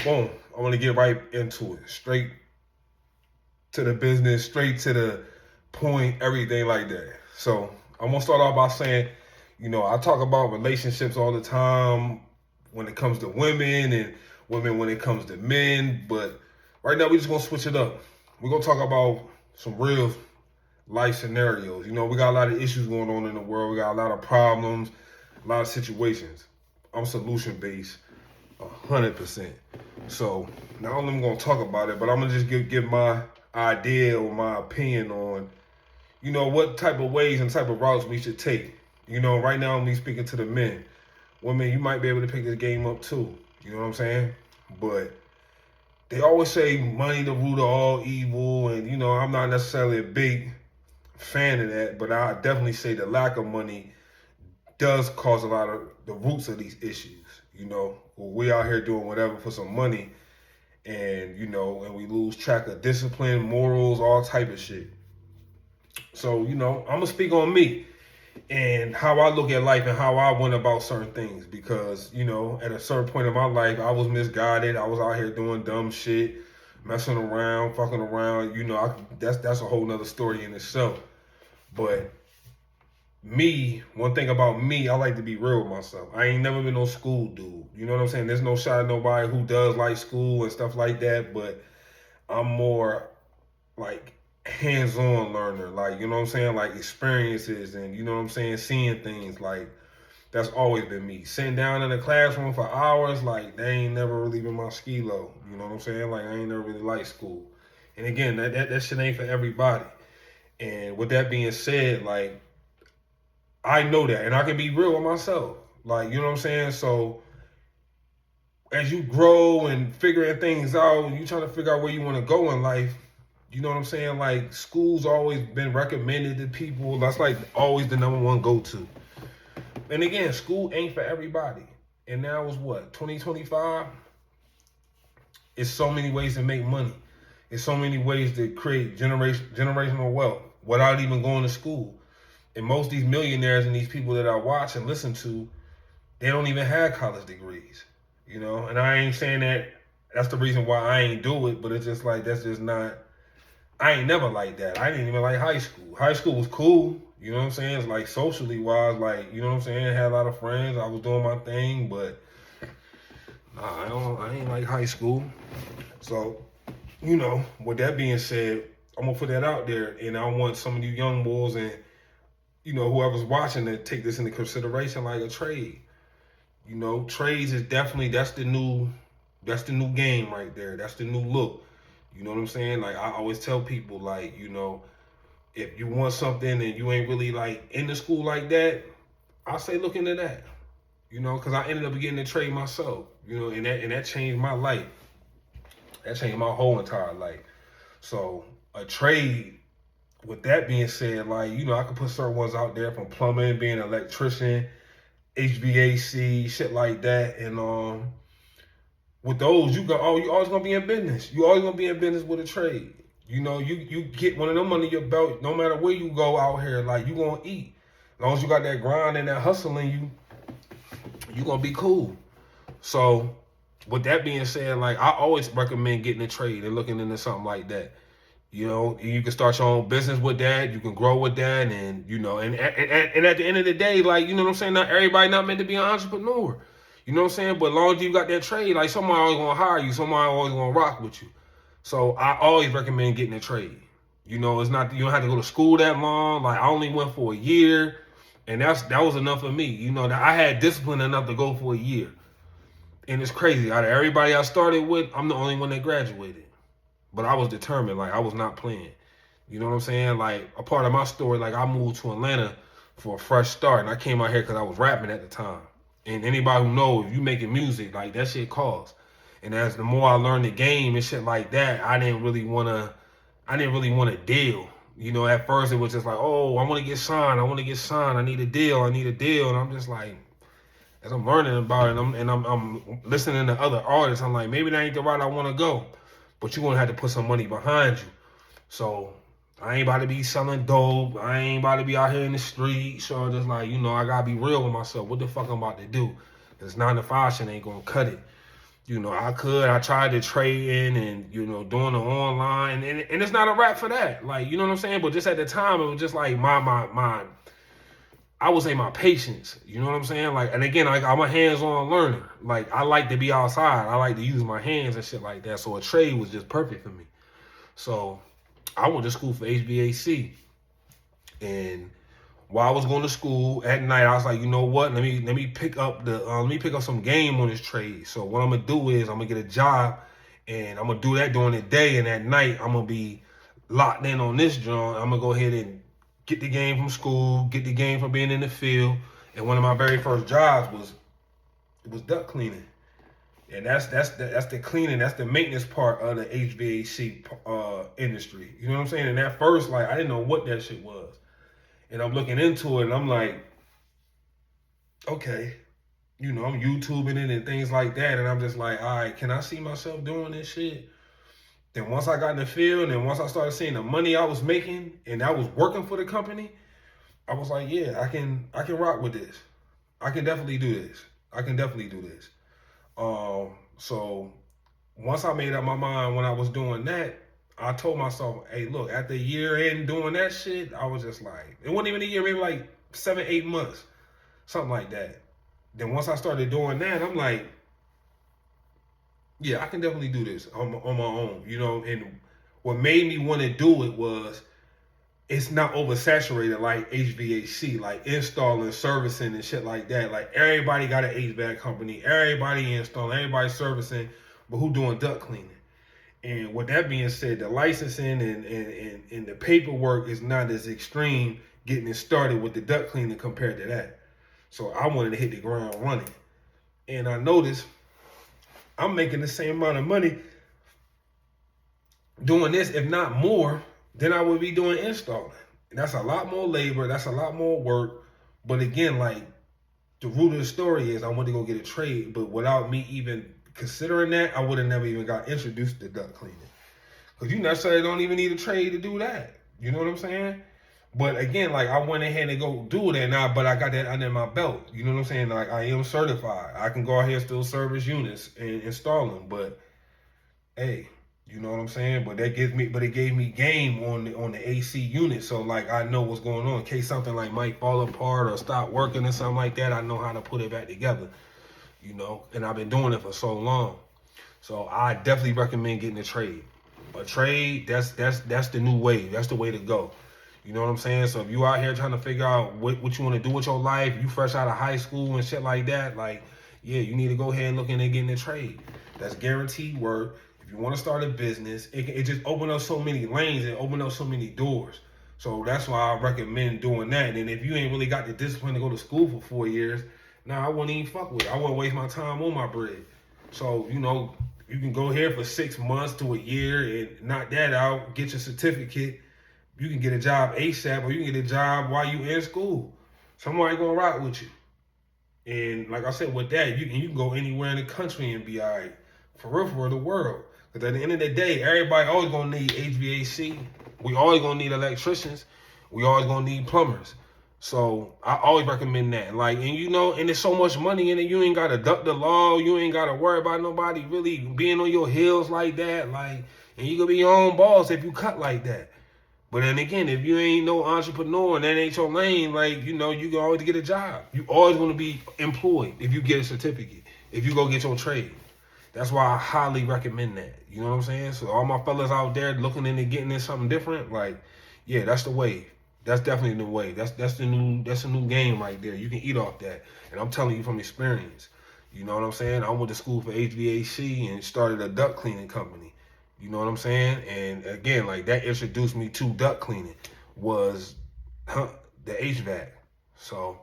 boom, I want to get right into it. Straight to the business, straight to the point, everything like that. So I'm gonna start off by saying, I talk about relationships all the time when it comes to women and women when it comes to men, but right now we just gonna switch it up. We're gonna talk about some real life scenarios. We got a lot of issues going on in the world. We got a lot of problems, a lot of situations. I'm solution based, 100%. So not only am I gonna talk about it, but I'm gonna just give my idea or my opinion on, what type of ways and type of routes we should take. Right now I'm speaking to the men. Women, you might be able to pick this game up too. You know what I'm saying? But they always say money the root of all evil, and I'm not necessarily a big fan of that, but I definitely say the lack of money does cause a lot of the roots of these issues. We out here doing whatever for some money, and and we lose track of discipline, morals, all type of shit. So I'm gonna speak on me and how I look at life and how I went about certain things, because at a certain point in my life I was misguided. I was out here doing dumb shit, messing around, fucking around. That's a whole nother story in itself. But one thing about me, I like to be real with myself. I ain't never been no school dude. You know what I'm saying? There's no shot at nobody who does like school and stuff like that, but I'm more like hands-on learner. Like, you know what I'm saying? Like experiences and, you know what I'm saying? Seeing things. Like, that's always been me. Sitting down in the classroom for hours, like, they ain't never really been my skilo. You know what I'm saying? Like, I ain't never really liked school. And again, that shit ain't for everybody. And with that being said, like, I know that, and I can be real with myself. Like, you know what I'm saying? So as you grow and figuring things out, you trying to figure out where you want to go in life. You know what I'm saying? Like, school's always been recommended to people. That's like always the number one go-to. And again, school ain't for everybody. And now it's what, 2025? It's so many ways to make money. It's so many ways to create generational wealth without even going to school. And most of these millionaires and these people that I watch and listen to, they don't even have college degrees, And I ain't saying that that's the reason why I ain't do it, but it's just like, that's just not, I ain't never like that. I didn't even like high school. High school was cool, you know what I'm saying? It's like socially wise, like, you know what I'm saying? I had a lot of friends. I was doing my thing, but nah, I ain't like high school. So, with that being said, I'm gonna put that out there, and I want some of you young bulls and whoever's watching to take this into consideration like a trade. Trades is definitely, that's the new game right there. That's the new look. You know what I'm saying? Like, I always tell people, like, if you want something and you ain't really like into school like that, I say look into that. Because I ended up getting a trade myself. And that changed my life. That changed my whole entire life. So a trade, with that being said, like, I could put certain ones out there, from plumbing, being an electrician, HVAC, shit like that. And with those, you always gonna be in business. You always gonna be in business with a trade. You get one of them under your belt, no matter where you go out here, like, you gonna eat. As long as you got that grind and that hustle in you gonna be cool. So with that being said, like, I always recommend getting a trade and looking into something like that. You can start your own business with that. You can grow with that, and and at the end of the day, like, you know what I'm saying, not everybody not meant to be an entrepreneur. You know what I'm saying? But as long as you got that trade, like, somebody always gonna hire you, somebody always gonna rock with you. So I always recommend getting a trade. It's not, you don't have to go to school that long. Like, I only went for a year, and that was enough for me. That I had discipline enough to go for a year. And it's crazy. Out of everybody I started with, I'm the only one that graduated. But I was determined. Like, I was not playing. You know what I'm saying? Like, a part of my story, like, I moved to Atlanta for a fresh start, and I came out here because I was rapping at the time. And anybody who knows, if you making music, like, that shit costs. And as the more I learned the game and shit like that, I didn't really want to deal. At first it was just like, oh, I want to get signed. I need a deal. And I'm just like, as I'm learning about it, I'm listening to other artists, I'm like, maybe that ain't the route I want to go. But you're going to have to put some money behind you. So I ain't about to be selling dope. I ain't about to be out here in the street. So just like, I got to be real with myself. What the fuck I'm about to do? This 9 to 5 shit ain't going to cut it. I tried to trade in and, doing the online, and it's not a rap for that. Like, you know what I'm saying? But just at the time, it was just like I would say my patience. You know what I'm saying? Like, and again, like I'm a hands-on learner. Like, I like to be outside. I like to use my hands and shit like that. So a trade was just perfect for me. So I went to school for HVAC, and while I was going to school at night, I was like, you know what? Let me pick up some game on this trade. So what I'm gonna do is I'm gonna get a job, and I'm gonna do that during the day, and at night I'm gonna be locked in on this joint. I'm gonna go ahead and get the game from school, get the game from being in the field. And one of my very first jobs was duct cleaning, and that's the cleaning, that's the maintenance part of the HVAC industry. You know what I'm saying? And at first, like, I didn't know what that shit was. And I'm looking into it, and I'm like, okay, I'm YouTubing it and things like that. And I'm just like, all right, can I see myself doing this shit? Then once I got in the field, and once I started seeing the money I was making, and I was working for the company, I was like, yeah, I can rock with this. I can definitely do this. I can definitely do this. So once I made up my mind when I was doing that, I told myself, hey, look, after a year in doing that shit, I was just like, it wasn't even a year, maybe like 7, 8 months, something like that. Then once I started doing that, I'm like, yeah, I can definitely do this on my own, And what made me want to do it was it's not oversaturated like HVAC, like installing, servicing, and shit like that. Like everybody got an HVAC company, everybody installing, everybody servicing, but who doing duct cleaning? And with that being said, the licensing and the paperwork is not as extreme getting it started with the duct cleaning compared to that. So I wanted to hit the ground running. And I noticed I'm making the same amount of money doing this, if not more, than I would be doing installing. And that's a lot more labor, that's a lot more work. But again, like, the root of the story is I want to go get a trade, but without me even considering that, I would have never even got introduced to duct cleaning. Because you necessarily don't even need a trade to do that. You know what I'm saying? But again, like, I went ahead and go do that now, but I got that under my belt. You know what I'm saying? Like, I am certified. I can go ahead and still service units and install them. But hey, you know what I'm saying? But it gave me game on the AC unit. So like, I know what's going on in case something like might fall apart or stop working or something like that. I know how to put it back together. And I've been doing it for so long. So I definitely recommend getting a trade. A trade, that's the new way. That's the way to go. You know what I'm saying? So if you out here trying to figure out what you want to do with your life, you fresh out of high school and shit like that, like, yeah, you need to go ahead and look into getting a trade. That's guaranteed work. If you want to start a business, it just open up so many lanes and open up so many doors. So that's why I recommend doing that. And if you ain't really got the discipline to go to school for 4 years, I wouldn't even fuck with it. I wouldn't waste my time on my bread. So, you can go here for 6 months to a year and knock that out, get your certificate. You can get a job ASAP, or you can get a job while you in school. Somebody gonna rock with you. And like I said, with that, you can go anywhere in the country and be all right. For real, for the world. Because at the end of the day, everybody always gonna need HVAC. We always gonna need electricians. We always gonna need plumbers. So I always recommend that. Like, and there's so much money in it. You ain't gotta duck the law. You ain't gotta worry about nobody really being on your heels like that. Like, and you gonna be your own boss if you cut like that. But then again, if you ain't no entrepreneur and that ain't your lane, like, you can always get a job. You always want to be employed if you get a certificate, if you go get your trade. That's why I highly recommend that. You know what I'm saying? So all my fellas out there looking into getting into something different, like, yeah, that's the way. That's definitely the way. That's a new game right there. You can eat off that. And I'm telling you from experience. You know what I'm saying? I went to school for HVAC and started a duct cleaning company. You know what I'm saying? And again, like, that introduced me to duct cleaning was the HVAC. So,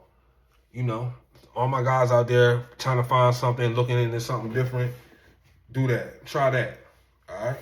all my guys out there trying to find something, looking into something different, do that. Try that. All right?